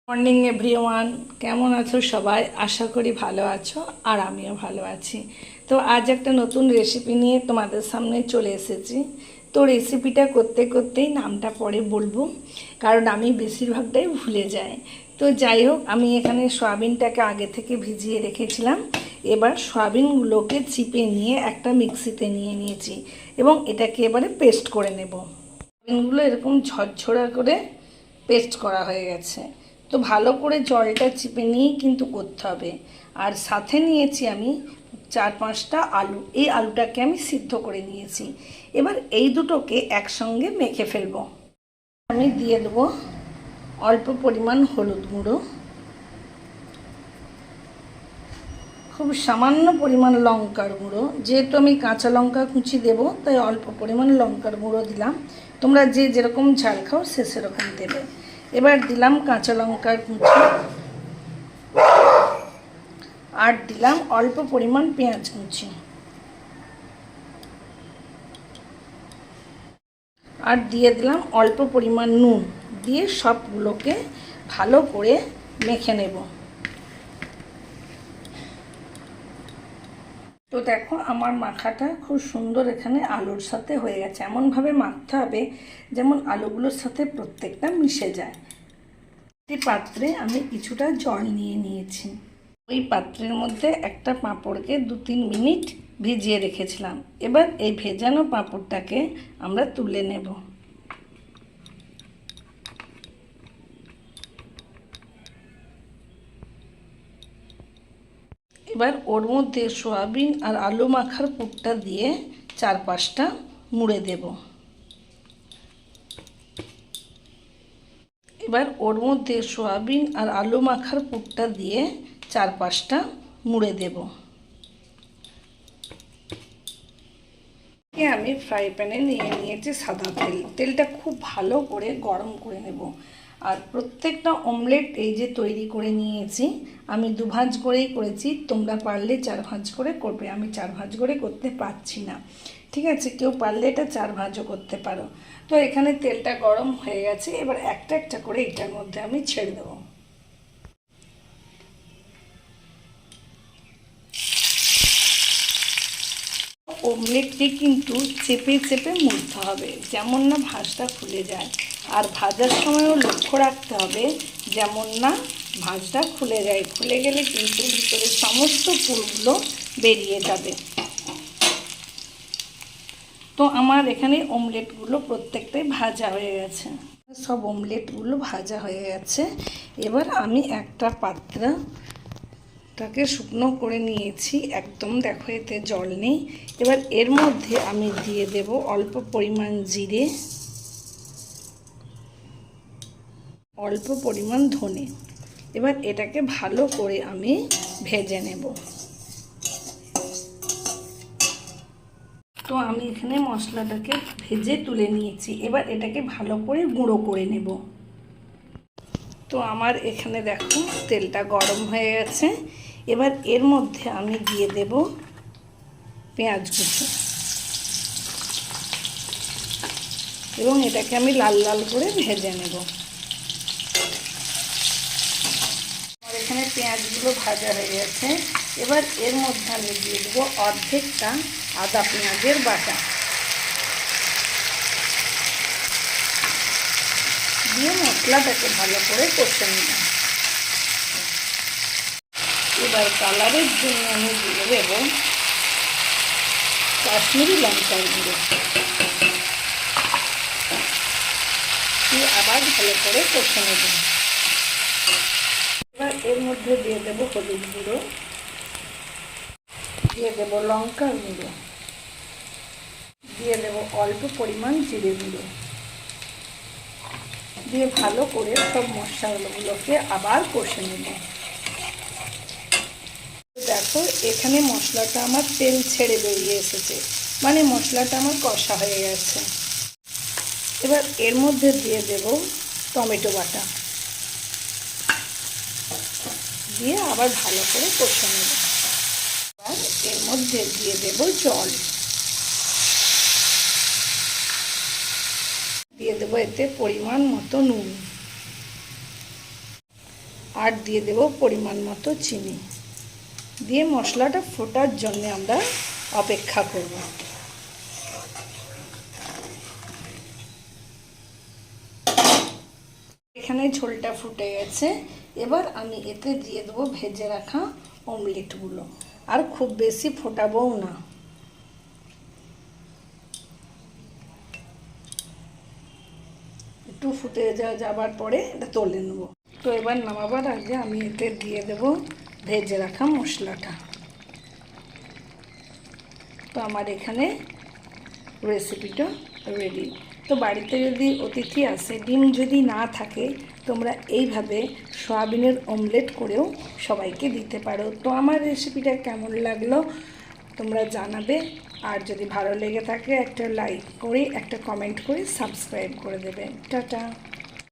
Morning everyone, কেমন আছো সবাই? আশা করি ভালো আছো আর আমিও ভালো আছি। তো আজ একটা নতুন রেসিপি নিয়ে তোমাদের সামনে চলে এসেছি। তো রেসিপিটা করতে করতেই নামটা পরে বলবো, কারণ আমি বেশিরভাগটাই ভুলে যাই। তো যাই হোক, আমি এখানে সয়াবিনটাকে আগে থেকে ভিজিয়ে রেখেছিলাম। এবার সয়াবিনগুলোকে চিপে নিয়ে একটা মিক্সিতে নিয়ে নিয়েছি এবং এটাকে এবারে পেস্ট করে নেব। সয়াবিনগুলো এরকম ঝরঝরা করে পেস্ট করা হয়ে গেছে। তো ভালো করে জলটা চিপে নিয়েই কিন্তু করতে হবে। আর সাথে নিয়েছি আমি 4-5টা আলু। এই আলুটাকে আমি সিদ্ধ করে নিয়েছি। এবার এই দুটোকে একসঙ্গে মেখে ফেলবো। আমি দিয়ে দেবো অল্প পরিমাণ হলুদ গুঁড়ো, খুব সামান্য পরিমাণ লঙ্কার গুঁড়ো। যেহেতু আমি কাঁচা লঙ্কা কুচি দেবো, তাই অল্প পরিমাণ লঙ্কার গুঁড়ো দিলাম। তোমরা যে যেরকম ঝাল খাও সে সেরকম দেবে। এবার দিলাম কাঁচা লঙ্কার কুচি, আর দিলাম অল্প পরিমাণ পেঁয়াজ কুচি, আর দিয়ে দিলাম অল্প পরিমাণ নুন। দিয়ে সবগুলোকে ভালো করে মেখে নেব। তো দেখো, আমার মাখাটা খুব সুন্দর এখানে আলুর সাথে হয়ে গেছে। এমনভাবে মাখতে হবে যেমন আলুগুলোর সাথে প্রত্যেকটা মিশে যায়। একটি পাত্রে আমি কিছুটা জল নিয়ে নিয়েছি। ওই পাত্রের মধ্যে একটা পাঁপড়কে 2-3 মিনিট ভিজিয়ে রেখেছিলাম। এবার এই ভেজানো পাঁপড়টাকে আমরা তুলে নেব। এবার ওর মধ্যে সয়াবিন আর আলু মাখার পুরটা দিয়ে 4-5টা মুড়ে দেব। এবার ওর মধ্যে সয়াবিন আর আলু মাখার পুরটা দিয়ে 4-5টা মুড়ে দেব। আমি ফ্রাই প্যানে নিয়ে নিয়েছি সাদা তেল। তেলটা খুব ভালো করে গরম করে নেব। আর প্রত্যেকটা অমলেট এই যে তৈরি করে নিয়েছি, আমি 2 ভাঁজ করেই করেছি। তোমরা পারলে 4 ভাঁজ করে করবে। আমি 4 ভাঁজ করে করতে পারছি না, ঠিক আছে? কেউ পারলে এটা 4 ভাঁজও করতে পারো। তো এখানে তেলটা গরম হয়ে গেছে। এবার একটা একটা করে এটার মধ্যে আমি ছেড়ে দেবো। অমলেটটি কিন্তু চেপে চেপে মুড়তে হবে, যেমন না ভাঁজটা খুলে যায়। আর ভাজার সময়ও লক্ষ্য রাখতে হবে যেমন না ভাঁজটা খুলে যায়। খুলে গেলে কিন্তু ভিতরে সমস্ত পুরগুলো বেরিয়ে যাবে। তো আমার এখানে অমলেটগুলো প্রত্যেকটাই ভাজা হয়ে গেছে। সব অমলেটগুলো ভাজা হয়ে গেছে। এবার আমি একটা পাত্রটাকে শুকনো করে নিয়েছি একদম। দেখো, এতে জল নেই। এবার এর মধ্যে আমি দিয়ে দেব অল্প পরিমাণ জিরে, অল্প পরিমাণ ধনে। এবার এটাকে ভালো করে আমি ভেজে নেব। তো আমি এখানে মশলাটাকে ভেজে তুলে নিয়েছি। এবার এটাকে ভালো করে গুঁড়ো করে নেব। তো আমার এখানে দেখো তেলটা গরম হয়ে গেছে। এবার এর মধ্যে আমি দিয়ে দেব পেঁয়াজ কুচি এবং এটাকে আমি লাল লাল করে ভেজে নেব। আমার এখানে পেঁয়াজগুলো ভাজা হয়ে গেছে। এবার এর মধ্যে আমি দিয়ে দেবো অর্ধেকটা আদা পেঁয়াজের বাটা, দিয়ে মশলাটাকে ভালো করে কষে নেব। এবার কালারের জন্য আমি দিয়ে দেব কাশ্মীরি লঙ্কার গুঁড়ো, দিয়ে আবার ভালো করে কষে নেব। এবার এর মধ্যে দিয়ে দেব হলুদ গুঁড়ো, দিয়ে দেব লঙ্কার গুঁড়ো, দিয়ে দেব অল্প পরিমাণ জিরে গুঁড়ো, দিয়ে ভালো করে সব মশলাগুলোকে আবার কষে নেব। দেখো, এখানে মশলাটা আমার তেল ছেড়ে বেরিয়ে এসেছে, মানে মশলাটা আমার কষা হয়ে গেছে। এবার এর মধ্যে দিয়ে দেব টমেটো বাটা, দিয়ে আবার ভালো করে কষে নেব। এবার এর মধ্যে দিয়ে দেব জল, দিয়ে দেবো এতে পরিমাণ মতো নুন। আর দিয়ে দেব পরিমাণ মতো চিনি, দিয়ে মশলাটা ফোটার জন্য আমরা অপেক্ষা করব। এখানে ঝোলটা ফুটে গেছে, এবার আমি এতে দিয়ে দেবো ভেজে রাখা অমলেটগুলো। আর খুব বেশি ফোটাবও না, একটু ফুটে যাবার পরে এটা তুলে নেব। তো এবার নামাবার আগে আমি এতে দিয়ে দেব ভেজে রাখা মশলাটা। তো আমার এখানে রেসিপিটা রেডি। তো বাড়িতে যদি অতিথি আসে, ডিম যদি না থাকে, তোমরা এইভাবে সয়াবিনের অমলেট করেও সবাইকে দিতে পারো। তো আমার রেসিপিটা কেমন লাগলো তোমরা জানাবে, আর যদি ভালো লেগে থাকে একটা লাইক করে, একটা কমেন্ট করে সাবস্ক্রাইব করে দেবে। টাটা।